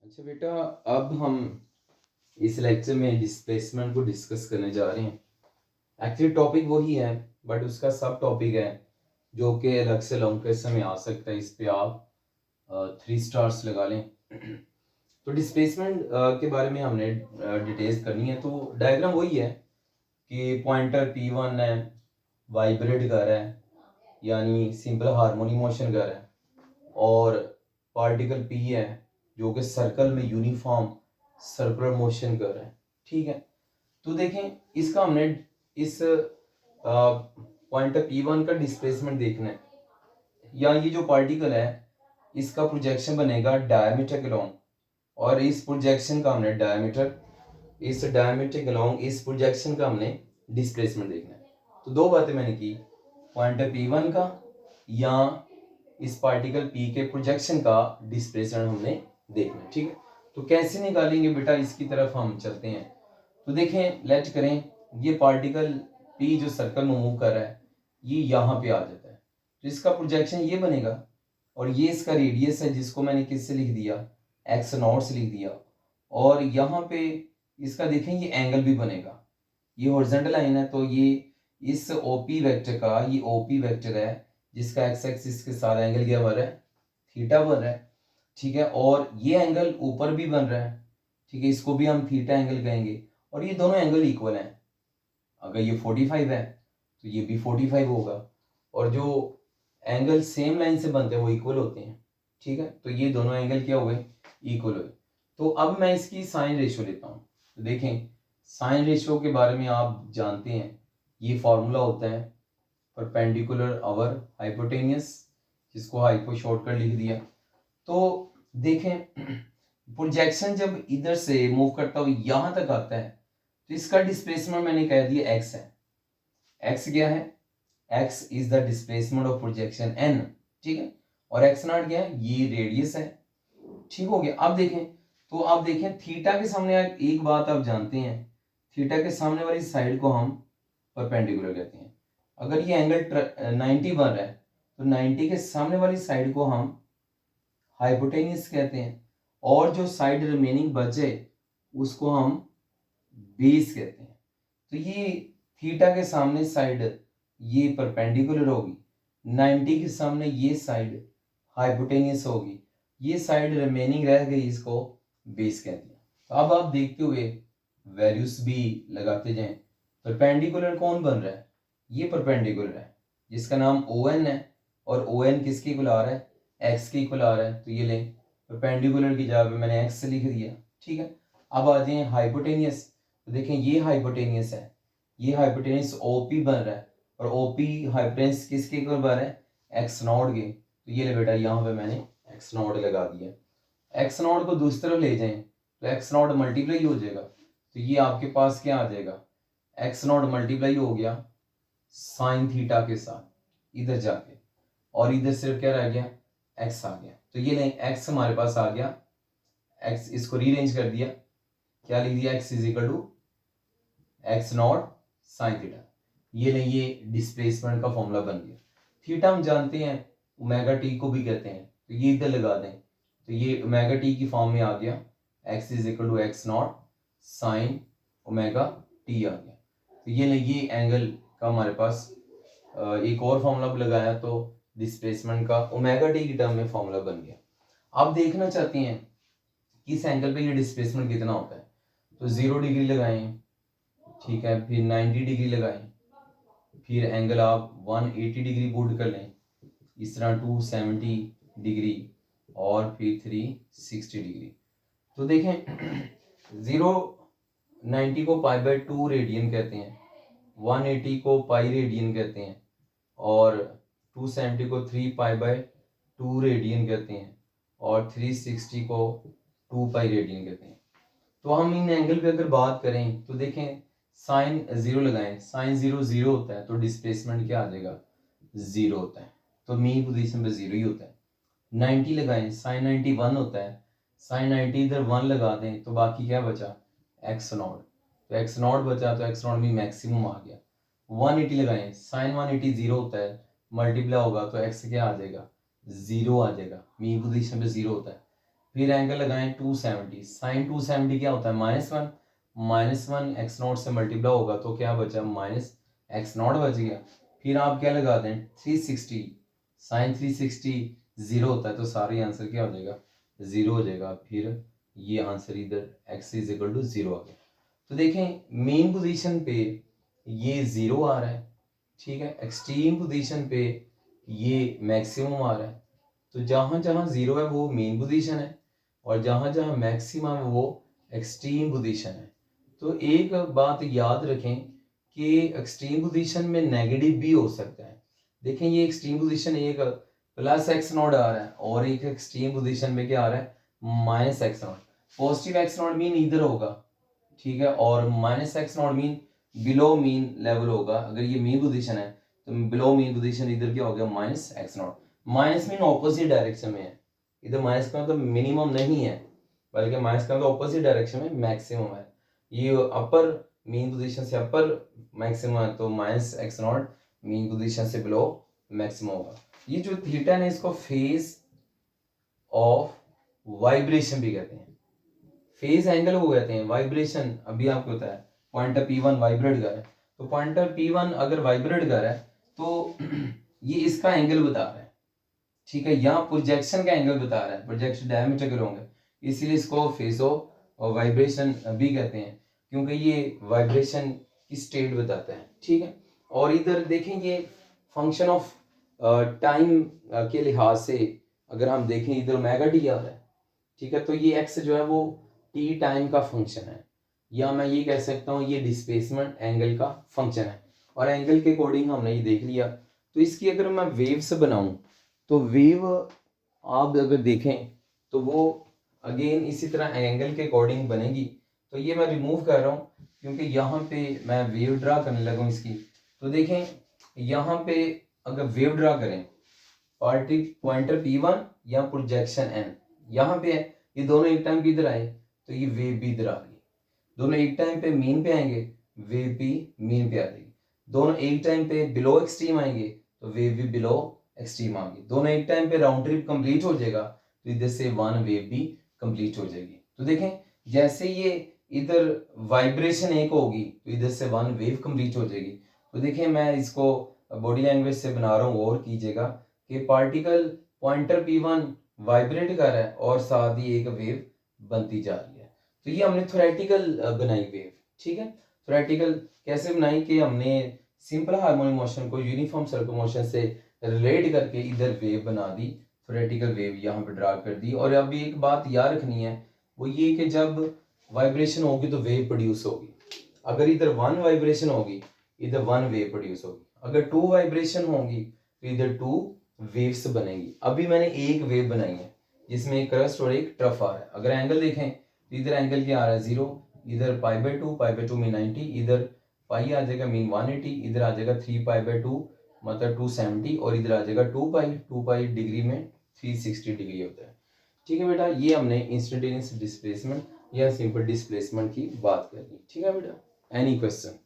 अच्छा बेटा, अब हम इस लेक्चर में डिस्प्लेसमेंट को डिस्कस करने जा रहे हैं। एक्चुअली टॉपिक वही है, बट उसका सब टॉपिक है जो कि अलग से लॉन्ग क्वेश्चन में आ सकता है। इस पे आप 3 स्टार्स लगा लें। तो डिस्प्लेसमेंट के बारे में हमने डिटेल्स करनी है। तो डायग्राम वही है कि पॉइंटर P1 है, वाइब्रेट कर रहा है, यानी सिंपल हार्मोनिक मोशन कर रहा है, और पार्टिकल P है जो कि सर्कल में यूनिफॉर्म सर्कुलर मोशन कर रहा है। ठीक है, तो देखें इसका हमने इस पॉइंटर P1 का डिस्प्लेसमेंट देखना है, या ये जो पार्टिकल है इसका प्रोजेक्शन बनेगा डायमीटर के लॉन्ग, और इस प्रोजेक्शन का हमने इस डायमीटर के लॉन्ग इस प्रोजेक्शन का हमने डिस्प्लेसमेंट देखना है। तो दो बातें मैंने की, पॉइंटर P1 का या इस पार्टिकल P के प्रोजेक्शन का डिस्प्लेसमेंट हमने देखना है। ठीक है, तो कैसे निकालेंगे बेटा, इसकी तरफ हम चलते हैं। तो देखें, लेट करें ये पार्टिकल P जो सर्कल में मूव कर रहा है ये यहाँ पे आ जाता है, तो इसका प्रोजेक्शन ये बनेगा, और ये इसका रेडियस है जिसको मैंने किससे लिख दिया, x0 से लिख दिया। और यहाँ पे इसका देखें ये एंगल भी बनेगा, ये हॉरिजॉन्टल लाइन है, तो ये इस OP वेक्टर का, ये OP वेक्टर है जिसका x एक्सिस के साथ एंगल क्या बन रहा है, थीटा बन रहा है। ठीक है, और ये एंगल ऊपर भी बन रहा है। ठीक है, इसको भी हम थीटा एंगल कहेंगे, और ये दोनों एंगल इक्वल हैं। अगर ये 45 है तो ये भी 45 होगा, और जो एंगल सेम लाइन से बनते हैं वो इक्वल होते हैं। ठीक है, तो ये दोनों एंगल क्या हुए, इक्वल हुए। तो अब मैं इसकी साइन रेशियो लेता हूँ। तो देखें, साइन रेशियो के बारे में आप जानते हैं, ये फॉर्मूला होता है परपेंडिकुलर ओवर हाइपोटेनियस, जिसको हाइपो शॉर्टकट लिख दिया। तो देखें, प्रोजेक्शन जब इधर से मूव करता हुआ यहां तक आता है तो इसका डिस्प्लेसमेंट मैंने कह दिया x है। x क्या है, x is the displacement of projection n। ठीक है, और x0 क्या है, ये रेडियस है। ठीक हो गया। अब देखें, तो आप देखें थीटा के सामने एक बात आप जानते हैं, थीटा के सामने वाली साइड को हम परपेंडिकुलर कहते हैं। अगर ये एंगल 90 बन रहा है तो 90 के सामने वाली साइड को हम हाइपोटेनियस कहते हैं, और जो साइड रिमेनिंग बचे उसको हम बेस कहते हैं। तो ये थीटा के सामने साइड ये परपेंडिकुलर होगी, 90 के सामने ये साइड हाइपोटेनियस होगी, ये साइड रिमेनिंग रह गई, इसको बेस कहते हैं। तो अब आप देखते हुए वैल्यूज भी लगाते जाएं। परपेंडिकुलर कौन बन रहा है, ये परपेंडिकुलर है जिसका नाम ON है, और ON किसके इक्वल आ रहा है, x के इक्वल आ रहा है। तो ये लें, परपेंडिकुलर की जगह पे मैंने x लिख दिया। ठीक है, अब आ जाए हाइपोटेनियस। तो देखें ये हाइपोटेनियस है, ये हाइपोटेनियस OP बन रहा है, और OP हाइपोटेनियस किसके इक्वल बन रहा है, x0 के। तो ये ले बेटा, यहाँ पे मैंने x0 लगा दिया। x0 को दूसरी तरफ ले जाएं तो x0 मल्टीप्लाई हो जाएगा, तो ये आपके पास क्या आ जाएगा, x0 मल्टीप्लाई हो गया साइन थीटा के साथ इधर जाके, और इधर सिर्फ क्या रह गया, x आ गया। तो ये लें, x हमारे पास आ गया, x इसको रीअरेंज कर दिया, क्या लिख दिया, x is equal to x0 sine theta. ये लें, ये डिस्प्लेसमेंट का फॉर्मूला बन गया। थीटा हम जानते हैं ओमेगा टी को भी कहते हैं, तो ये इधर लगा दें, तो ये ओमेगा टी की फॉर्म में आ गया, x is equal to x0 sine omega t आ गया। तो ये लें, ये एंगल का हमारे पास एक और फॉर्मूला लगाया, तो डिस्प्लेसमेंट का ओमेगा टी की टर्म में फॉर्मूला बन गया। आप देखना चाहते हैं कि इस एंगल पे ये डिस्प्लेसमेंट कितना होता है, तो 0 डिग्री लगाएं। ठीक है, फिर 90 डिग्री लगाएं, फिर एंगल आप 180 डिग्री पुट कर लें, इस तरह 270 डिग्री, और फिर 360 डिग्री। तो देखें 090 को π/2 रेडियन कहते हैं, 180 को पाई रेडियन कहते हैं, और 270 को 3π/2 रेडियन कहते हैं, और 360 को 2π रेडियन कहते हैं। तो हम इन एंगल पे अगर बात करें तो देखें, साइन 0 लगाएं, साइन 0 0 होता है, तो डिस्प्लेसमेंट क्या आ जाएगा, 0 होता है, तो मीन पोजीशन पे 0 ही होता है। 90 लगाएं, साइन 90 1 होता है, साइन 90 इधर 1 लगा दें तो बाकी क्या बचा, x0, तो x0 बचा, तो x0 में मैक्सिमम आ गया। 180 लगाएं, साइन 180 0 होता है, मल्टीप्लाई होगा तो x क्या आ जाएगा, 0 आ जाएगा, मीन पोजीशन पे 0 होता है। फिर एंगल लगाएं 270, साइन 270 क्या होता है -1, -1 x नॉट से मल्टीप्लाई होगा तो क्या बचा -x नॉट बच गया। फिर आप क्या लगा दें 360, साइन 360 0 होता है तो सारी आंसर क्या हो जाएगा 0 हो जाएगा। फिर ये आंसर इधर x इज इक्वल टू 0 आ गया। तो देखें मेन पोजीशन पे ये 0 आ रहा है, ठीक है, एक्सट्रीम पोजीशन पे ये मैक्सिमम आ रहा है। तो जहाँ जहाँ 0 है वो मेन पोजीशन है और जहाँ जहाँ मैक्सिमम है वो एक्सट्रीम पोजीशन है। तो एक बात याद रखें कि एक्सट्रीम पोजीशन में नेगेटिव भी हो सकता है। देखें ये एक्सट्रीम पोजीशन एक प्लस एक्स नॉट आ रहा है और एक एक्सट्रीम पोजीशन में क्या आ रहा है minus x not. Positive x not mean इधर होगा, ठीक है, और minus x not mean below mean level होगा। अगर ये मीन पोजीशन है तो बिलो मीन पोजीशन इधर क्या हो गया minus x not. Minus mean opposite direction में है, इधर माइनस का मतलब मिनिमम नहीं है बल्कि माइनस का मतलब ऑपोजिट डायरेक्शन में मैक्सिमम है। ये अपर मीन पोजीशन से अपर मैक्सिमम है तो minus x not mean position से बिलो मैक्सिमम होगा। ये जो थीटा है इसको फेज ऑफ वाइब्रेशन भी कहते हैं, फेज एंगल को कहते हैं। वाइब्रेशन अभी आपको पता है पॉइंटर P1 वाइब्रेट कर रहा है, तो पॉइंटर P1 अगर वाइब्रेट कर रहा है तो ये इसका एंगल बता रहा है, ठीक है, यहाँ प्रोजेक्शन का एंगल बता रहा है, प्रोजेक्शन डायमीटर के होंगे, इसीलिए इसको फेज ऑफ वाइब्रेशन भी कहते हैं क्योंकि ये वाइब्रेशन की स्टेट बताता है, ठीक है। और इधर देखें ये फंक्शन ऑफ टाइम के लिहाज से अगर हम देखें इधर ओमेगा टी आ रहा है, ठीक है, तो ये एक्स जो है वो टी टाइम का फंक्शन है, या मैं ये कह सकता हूँ ये डिस्प्लेसमेंट एंगल का फंक्शन है। और एंगल के अकॉर्डिंग हमने ये देख लिया। तो इसकी अगर मैं वेव्स बनाऊं तो वेव आप अगर देखें तो वो अगेन इसी तरह एंगल के अकॉर्डिंग बनेगी। तो ये मैं रिमूव कर रहा हूँ क्योंकि यहाँ पे मैं वेव ड्रा करने लगा हूँ इसकी। तो देखें यहाँ पे अगर वेव ड्रा करें पार्टी पॉइंटर P1 या प्रोजेक्शन N यहाँ पे है, ये दोनों एक टाइम पे इधर आए तो ये वेव भी इधर आ गई। दोनों एक टाइम पे मीन पे आएंगे वेव भी मीन पे आ जाएगी। दोनों एक टाइम पे बिलो एक्सट्रीम आएंगे तो वेव भी बिलो एक्सट्रीम आ गई। दोनों एक टाइम पे राउंड ट्रिप कंप्लीट हो जाएगा तो इधर से वन वेव भी कंप्लीट हो जाएगी। तो देखें जैसे ये इधर वाइब्रेशन एक होगी तो इधर से वन वेव कंप्लीट हो जाएगी। तो देखें मैं इसको बॉडी लैंग्वेज से बना रहा हूँ, और कीजिएगा कि पार्टिकल पॉइंटर P1 वाइब्रेट कर रहा है और साथ ही एक वेव बनती जा रही है। तो ये हमने थ्योरेटिकल बनाई वेव, ठीक है। थ्योरेटिकल कैसे बनाई कि हमने सिंपल हार्मोनिक मोशन को यूनिफॉर्म सर्कुलर मोशन से रिलेट करके इधर वेव बना दी, थ्योरेटिकल वेव यहाँ पे ड्रा कर दी। और अभी एक बात याद रखनी है वो ये कि जब वाइब्रेशन होगी तो वेव प्रोड्यूस होगी। अगर इधर वन वाइब्रेशन होगी इधर वन वेव प्रोड्यूस होगी, अगर टू वाइब्रेशन होगी तो इधर टू वेव्स बनेगी। अभी मैंने एक वेव बनाई है जिसमें एक क्रस्ट और एक ट्रफ आ रहा है। अगर एंगल देखें तो इधर एंगल क्या आ रहा है 0, इधर पाई2 मीन 90, इधर पाई आ जाएगा मीन 180, इधर आ जाएगा 3π/2 मतलब 270 और इधर आ जाएगा 2π डिग्री में 360 डिग्री होता है, ठीक है बेटा। ये हमने इंस्टेंटेनियस डिस्प्लेसमेंट या सिंपल डिस्प्लेसमेंट की बात करनी, ठीक है बेटा। Any question?